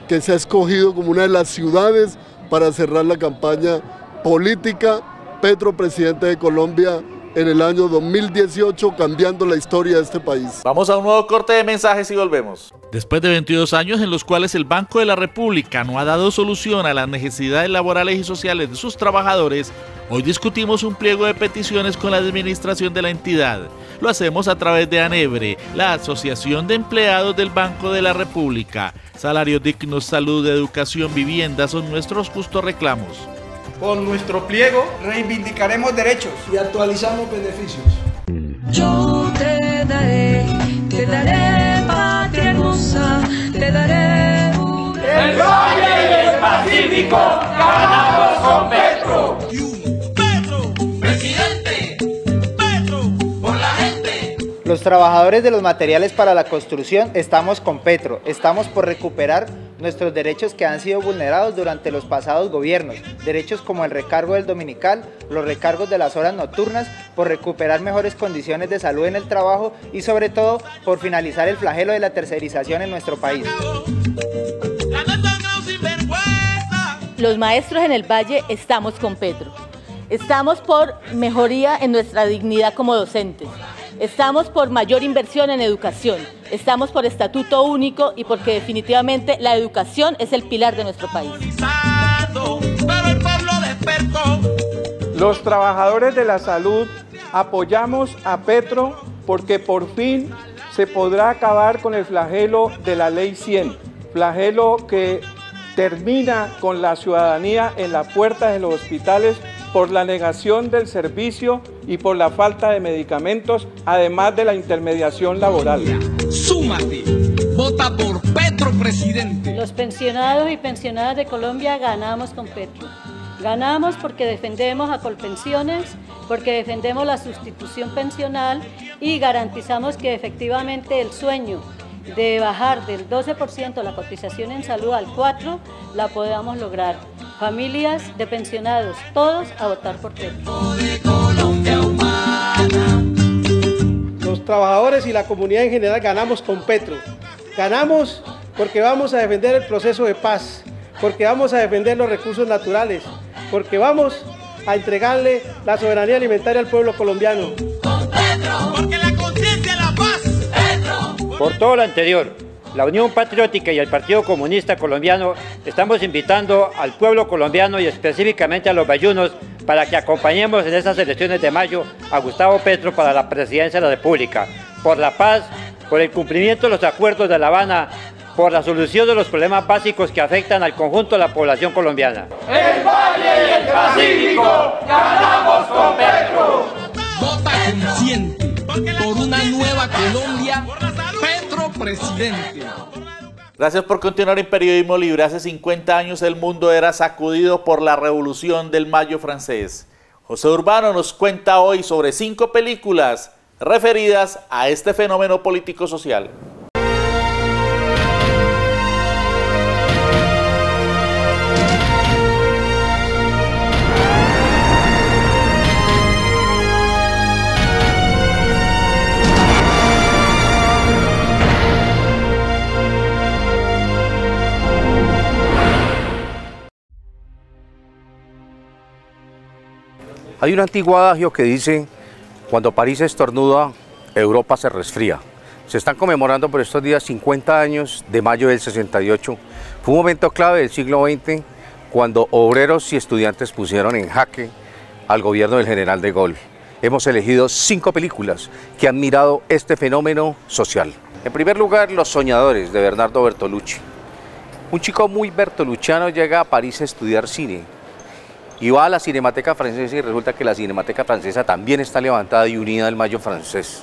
que se ha escogido como una de las ciudades para cerrar la campaña política. Petro, presidente de Colombia, en el año 2018, cambiando la historia de este país. Vamos a un nuevo corte de mensajes y volvemos. Después de 22 años en los cuales el Banco de la República no ha dado solución a las necesidades laborales y sociales de sus trabajadores, hoy discutimos un pliego de peticiones con la administración de la entidad. Lo hacemos a través de ANEBRE, la Asociación de Empleados del Banco de la República. Salarios dignos, salud, educación, vivienda son nuestros justos reclamos. Con nuestro pliego reivindicaremos derechos y actualizamos beneficios. Yo te daré patria hermosa, te daré el Valle del Pacífico, ganamos con Petro. Petro, presidente, Petro, por la gente. Los trabajadores de los materiales para la construcción estamos con Petro, estamos por recuperar nuestros derechos que han sido vulnerados durante los pasados gobiernos, derechos como el recargo del dominical, los recargos de las horas nocturnas, por recuperar mejores condiciones de salud en el trabajo y sobre todo por finalizar el flagelo de la tercerización en nuestro país. Los maestros en el Valle estamos con Petro, estamos por mejoría en nuestra dignidad como docentes, Estamos por mayor inversión en educación, estamos por estatuto único y porque definitivamente la educación es el pilar de nuestro país. Los trabajadores de la salud apoyamos a Petro porque por fin se podrá acabar con el flagelo de la Ley 100, flagelo que termina con la ciudadanía en las puertas de los hospitales por la negación del servicio y por la falta de medicamentos, además de la intermediación laboral. Súmate, vota por Petro, presidente. Los pensionados y pensionadas de Colombia ganamos con Petro. Ganamos porque defendemos a Colpensiones, porque defendemos la sustitución pensional y garantizamos que efectivamente el sueño de bajar del 12% la cotización en salud al 4% la podamos lograr. Familias de pensionados, todos a votar por Petro. Los trabajadores y la comunidad en general ganamos con Petro. Ganamos porque vamos a defender el proceso de paz, porque vamos a defender los recursos naturales, porque vamos a entregarle la soberanía alimentaria al pueblo colombiano. Con Petro, porque la conciencia es la paz. Petro. Por todo lo anterior, la Unión Patriótica y el Partido Comunista Colombiano estamos invitando al pueblo colombiano y específicamente a los bayunos para que acompañemos en estas elecciones de mayo a Gustavo Petro para la presidencia de la República, por la paz, por el cumplimiento de los acuerdos de La Habana, por la solución de los problemas básicos que afectan al conjunto de la población colombiana. El Valle y el Pacífico ganamos con Petro. Vota consciente por una nueva Colombia. Petro presidente. Gracias por continuar en Periodismo Libre. Hace 50 años el mundo era sacudido por la Revolución del Mayo francés. José Urbano nos cuenta hoy sobre 5 películas referidas a este fenómeno político-social. Hay un antiguo adagio que dice, cuando París estornuda, Europa se resfría. Se están conmemorando por estos días 50 años de mayo del 68. Fue un momento clave del siglo XX cuando obreros y estudiantes pusieron en jaque al gobierno del general de Gaulle. Hemos elegido 5 películas que han mirado este fenómeno social. En primer lugar, Los Soñadores, de Bernardo Bertolucci. Un chico muy bertolucciano llega a París a estudiar cine. Y va a la Cinemateca Francesa y resulta que la Cinemateca Francesa también está levantada y unida al Mayo francés.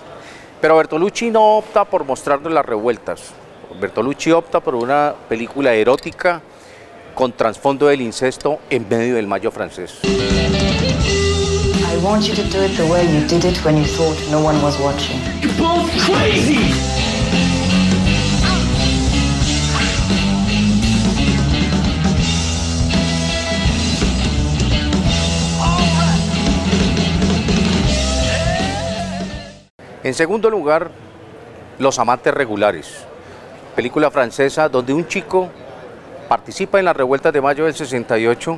Pero Bertolucci no opta por mostrarnos las revueltas. Bertolucci opta por una película erótica con trasfondo del incesto en medio del Mayo francés. I want you to do it the way you did it when you thought no one was watching. You're both crazy! En segundo lugar, Los Amantes Regulares, película francesa donde un chico participa en las revueltas de mayo del 68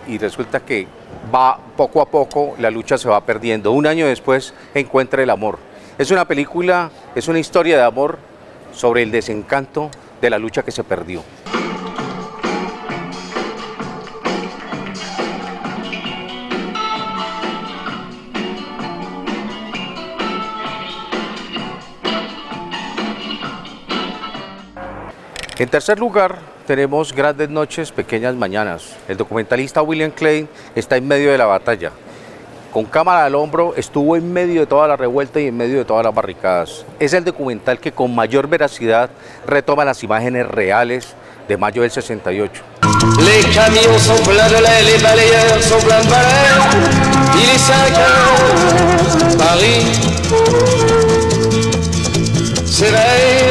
y resulta que va poco a poco, la lucha se va perdiendo. Un año después encuentra el amor. Es una película, es una historia de amor sobre el desencanto de la lucha que se perdió. En tercer lugar, tenemos Grandes Noches, Pequeñas Mañanas. El documentalista William Klein está en medio de la batalla. Con cámara al hombro, estuvo en medio de toda la revuelta y en medio de todas las barricadas. Es el documental que con mayor veracidad retoma las imágenes reales de mayo del 68. Les camions sont pleins de lait, les balayeurs sont pleins de balais. Il est 5 heures, Paris s'éveille.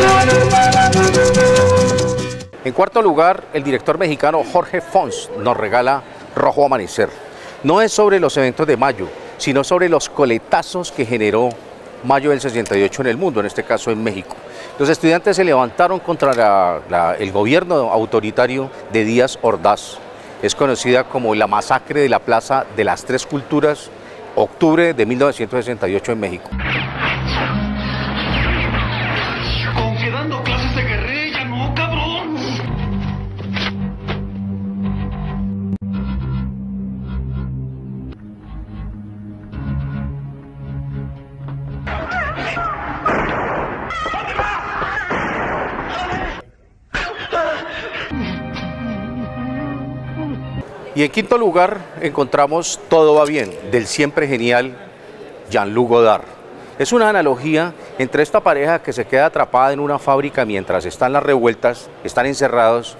En cuarto lugar, el director mexicano Jorge Fons nos regala Rojo Amanecer. No es sobre los eventos de mayo, sino sobre los coletazos que generó mayo del 68 en el mundo, en este caso en México. Los estudiantes se levantaron contra el gobierno autoritario de Díaz Ordaz. Es conocida como la masacre de la Plaza de las Tres Culturas, octubre de 1968 en México. Y en quinto lugar encontramos Todo va bien, del siempre genial Jean-Luc Godard. Es una analogía entre esta pareja que se queda atrapada en una fábrica mientras están las revueltas, están encerrados,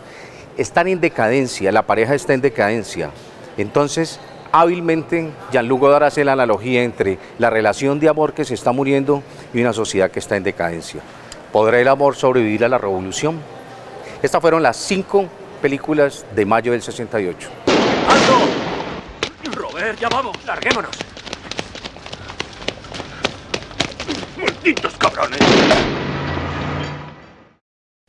están en decadencia, la pareja está en decadencia. Entonces, hábilmente, Jean-Luc Godard hace la analogía entre la relación de amor que se está muriendo y una sociedad que está en decadencia. ¿Podrá el amor sobrevivir a la revolución? Estas fueron las 5 películas de mayo del 68. ¡Alto! Robert, ya vamos, larguémonos. ¡Malditos cabrones!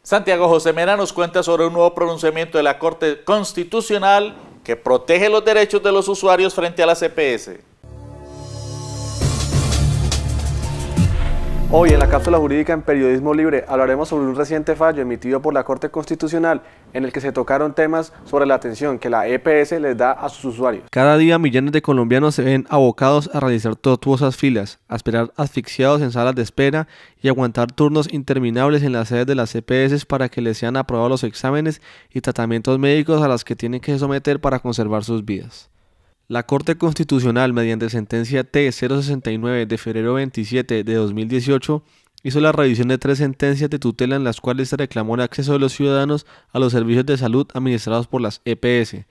Santiago José Mena nos cuenta sobre un nuevo pronunciamiento de la Corte Constitucional que protege los derechos de los usuarios frente a las EPS. Hoy en la cápsula jurídica en Periodismo Libre hablaremos sobre un reciente fallo emitido por la Corte Constitucional en el que se tocaron temas sobre la atención que la EPS les da a sus usuarios. Cada día millones de colombianos se ven abocados a realizar tortuosas filas, a esperar asfixiados en salas de espera y aguantar turnos interminables en las sedes de las EPS para que les sean aprobados los exámenes y tratamientos médicos a los que tienen que someter para conservar sus vidas. La Corte Constitucional, mediante sentencia T-069 de febrero 27 de 2018, hizo la revisión de 3 sentencias de tutela en las cuales se reclamó el acceso de los ciudadanos a los servicios de salud administrados por las EPS.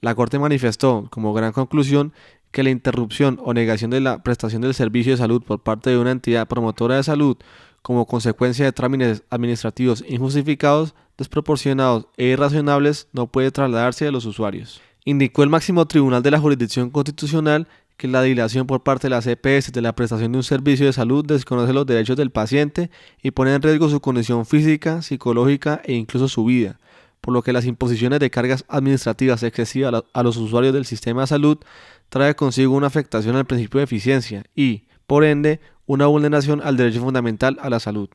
La Corte manifestó, como gran conclusión, que la interrupción o negación de la prestación del servicio de salud por parte de una entidad promotora de salud como consecuencia de trámites administrativos injustificados, desproporcionados e irrazonables no puede trasladarse a los usuarios. Indicó el máximo tribunal de la jurisdicción constitucional que la dilación por parte de las EPS de la prestación de un servicio de salud desconoce los derechos del paciente y pone en riesgo su condición física, psicológica e incluso su vida, por lo que las imposiciones de cargas administrativas excesivas a los usuarios del sistema de salud trae consigo una afectación al principio de eficiencia y, por ende, una vulneración al derecho fundamental a la salud.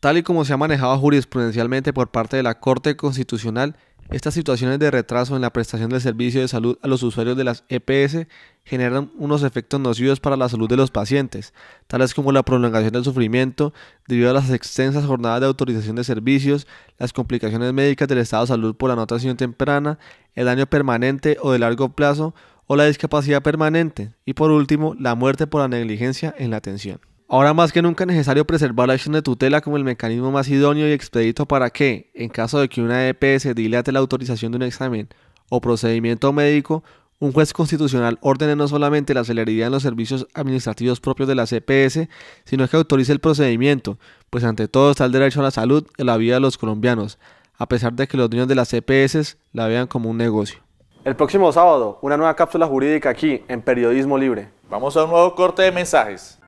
Tal y como se ha manejado jurisprudencialmente por parte de la Corte Constitucional, estas situaciones de retraso en la prestación del servicio de salud a los usuarios de las EPS generan unos efectos nocivos para la salud de los pacientes, tales como la prolongación del sufrimiento debido a las extensas jornadas de autorización de servicios, las complicaciones médicas del estado de salud por anotación temprana, el daño permanente o de largo plazo o la discapacidad permanente y por último la muerte por la negligencia en la atención. Ahora más que nunca es necesario preservar la acción de tutela como el mecanismo más idóneo y expedito para que, en caso de que una EPS dilate la autorización de un examen o procedimiento médico, un juez constitucional ordene no solamente la celeridad en los servicios administrativos propios de las EPS, sino que autorice el procedimiento, pues ante todo está el derecho a la salud y a la vida de los colombianos, a pesar de que los dueños de las EPS la vean como un negocio. El próximo sábado, una nueva cápsula jurídica aquí en Periodismo Libre. Vamos a un nuevo corte de mensajes.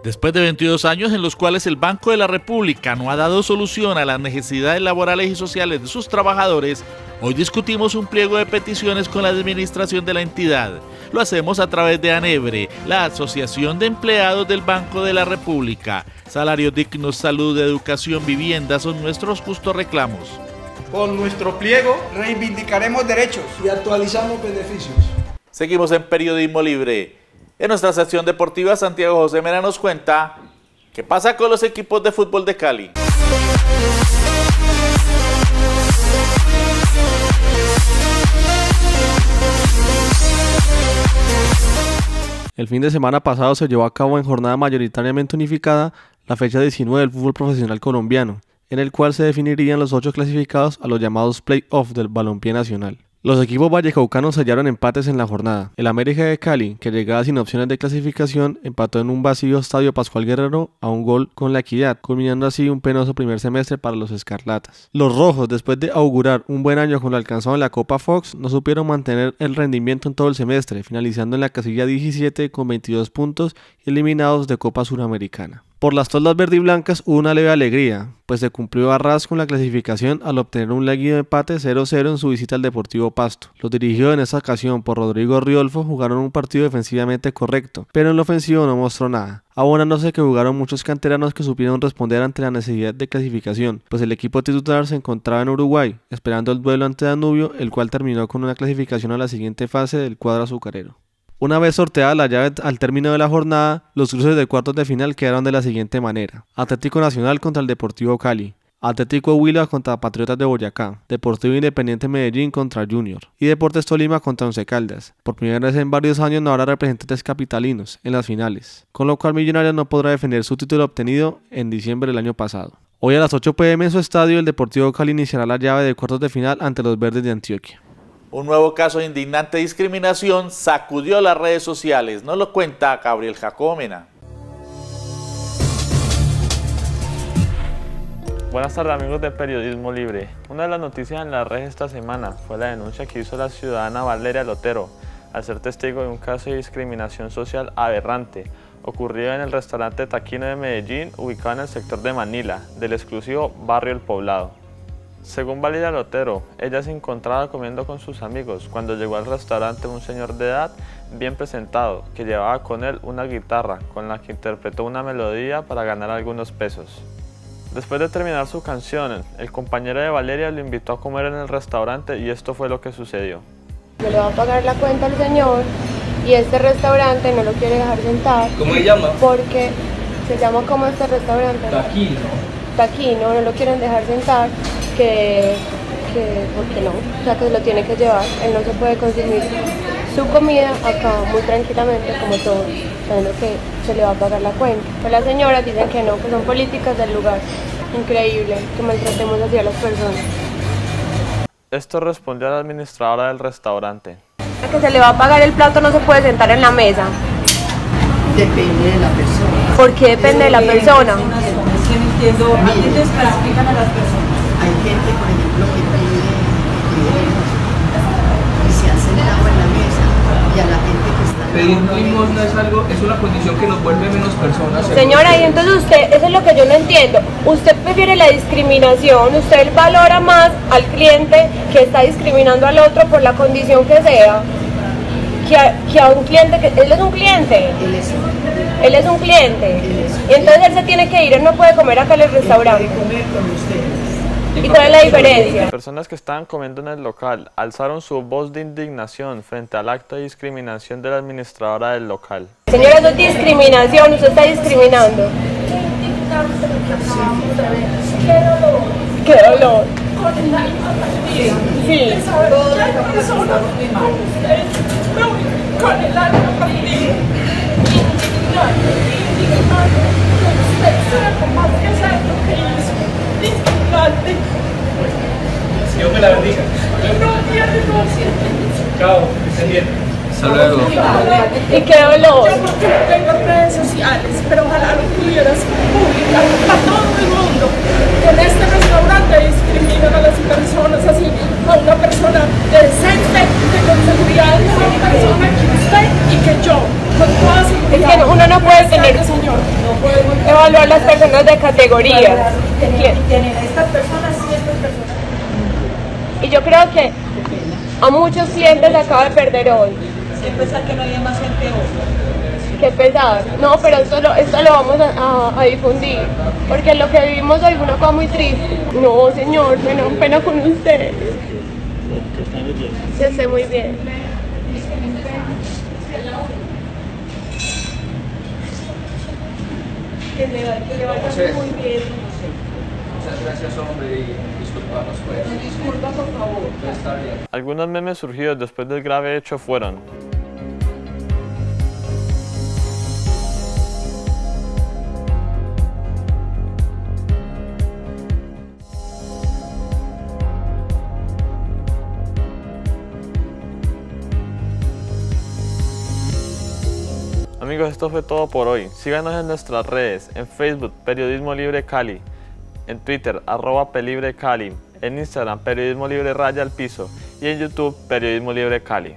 Después de 22 años en los cuales el Banco de la República no ha dado solución a las necesidades laborales y sociales de sus trabajadores, hoy discutimos un pliego de peticiones con la administración de la entidad. Lo hacemos a través de ANEBRE, la Asociación de Empleados del Banco de la República. Salarios dignos, salud, educación, vivienda son nuestros justos reclamos. Con nuestro pliego reivindicaremos derechos y actualizamos beneficios. Seguimos en Periodismo Libre. En nuestra sección deportiva, Santiago José Mena nos cuenta qué pasa con los equipos de fútbol de Cali. El fin de semana pasado se llevó a cabo en jornada mayoritariamente unificada la fecha 19 del fútbol profesional colombiano, en el cual se definirían los 8 clasificados a los llamados play-off del balompié nacional. Los equipos vallecaucanos sellaron empates en la jornada. El América de Cali, que llegaba sin opciones de clasificación, empató en un vacío estadio Pascual Guerrero a un gol con La Equidad, culminando así un penoso primer semestre para los escarlatas. Los rojos, después de augurar un buen año con lo alcanzado en la Copa Fox, no supieron mantener el rendimiento en todo el semestre, finalizando en la casilla 17 con 22 puntos y eliminados de Copa Suramericana. Por las toldas verde y blancas hubo una leve alegría, pues se cumplió a ras con la clasificación al obtener un leguido empate 0-0 en su visita al Deportivo Pasto. Los dirigidos en esta ocasión por Rodrigo Riolfo jugaron un partido defensivamente correcto, pero en lo ofensivo no mostró nada, abonándose que jugaron muchos canteranos que supieron responder ante la necesidad de clasificación, pues el equipo titular se encontraba en Uruguay, esperando el duelo ante Danubio, el cual terminó con una clasificación a la siguiente fase del cuadro azucarero. Una vez sorteada la llave al término de la jornada, los cruces de cuartos de final quedaron de la siguiente manera: Atlético Nacional contra el Deportivo Cali, Atlético Huila contra Patriotas de Boyacá, Deportivo Independiente Medellín contra Junior y Deportes Tolima contra Once Caldas. Por primera vez en varios años no habrá representantes capitalinos en las finales, con lo cual Millonarios no podrá defender su título obtenido en diciembre del año pasado. Hoy a las 8 p.m. en su estadio, el Deportivo Cali iniciará la llave de cuartos de final ante los Verdes de Antioquia. Un nuevo caso de indignante discriminación sacudió las redes sociales. Nos lo cuenta Gabriel Jacobo Mena. Buenas tardes amigos de Periodismo Libre. Una de las noticias en las redes esta semana fue la denuncia que hizo la ciudadana Valeria Lotero al ser testigo de un caso de discriminación social aberrante ocurrido en el restaurante Taquino de Medellín, ubicado en el sector de Manila, del exclusivo barrio El Poblado. Según Valeria Lotero, ella se encontraba comiendo con sus amigos cuando llegó al restaurante un señor de edad bien presentado que llevaba con él una guitarra con la que interpretó una melodía para ganar algunos pesos. Después de terminar su canción, el compañero de Valeria lo invitó a comer en el restaurante y esto fue lo que sucedió. Se le va a pagar la cuenta al señor y este restaurante no lo quiere dejar sentar. ¿Cómo se llama? Porque se llama como este restaurante. Taquino. Taquino, no lo quieren dejar sentar, porque no, o sea que se lo tiene que llevar, él no se puede consumir su comida acá muy tranquilamente como todos, sabiendo que se le va a pagar la cuenta. Pues las señoras dicen que no, que son políticas del lugar. Increíble que maltratemos así a las personas. Esto respondió a la administradora del restaurante. A que se le va a pagar el plato no se puede sentar en la mesa. Depende de la persona. ¿Por qué depende de la persona? Es que no entiendo, ¿a quién te clasifican a las personas? Hay gente, por ejemplo, que pide y se hace el agua en la mesa y a la gente que está... Pedir limosna es algo, es una condición que nos vuelve menos personas. Señora, y entonces usted, eso es lo que yo no entiendo. Usted prefiere la discriminación, usted valora más al cliente que está discriminando al otro por la condición que sea, que a un cliente, que él es un cliente. Él es un cliente. Y entonces él se tiene que ir, él no puede comer acá en el restaurante. ¿Y cuál es la diferencia? Las personas que estaban comiendo en el local alzaron su voz de indignación frente al acto de discriminación de la administradora del local. Señora, eso es discriminación, usted está discriminando. ¡Qué dolor! Sí. Con el alma partida, Dios me la bendiga. Chao, que se bien. Hasta luego. Y qué dolor. Yo porque no tengo redes sociales, pero ojalá lo pudieras publicar para todo el mundo. En este restaurante discriminan a las personas así, a una persona decente, que con seguridad es una persona que usted y que yo, con toda seguridad. Es que uno no puede tener, evaluar las personas de categoría. Tener estas personas y estas personas. Y yo creo que a muchos clientes se acaba de perder hoy. Qué pesar que no haya más gente hoy. Qué pesar. No, pero esto lo vamos a difundir. Porque lo que vivimos hoy fue una cosa muy triste. No, señor, me da pena con usted. Yo estoy muy bien. Que le vaya muy bien. Muchas gracias, hombre, y disculparnos pues. Disculpa, por favor. Está bien. Algunos memes surgidos después del grave hecho fueron: Amigos, esto fue todo por hoy. Síganos en nuestras redes, en Facebook, Periodismo Libre Cali, en Twitter, @pelibrecali, en Instagram, Periodismo Libre _al_piso y en YouTube, Periodismo Libre Cali.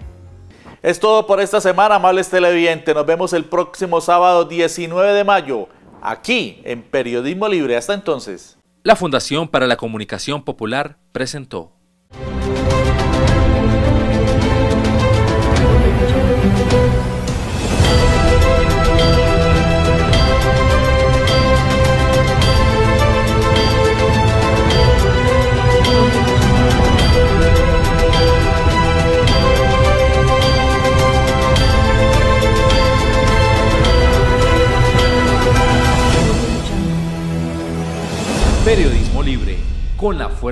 Es todo por esta semana, amables televidentes. Nos vemos el próximo sábado 19 de mayo, aquí en Periodismo Libre. Hasta entonces. La Fundación para la Comunicación Popular presentó. Periodismo libre, con la fuerza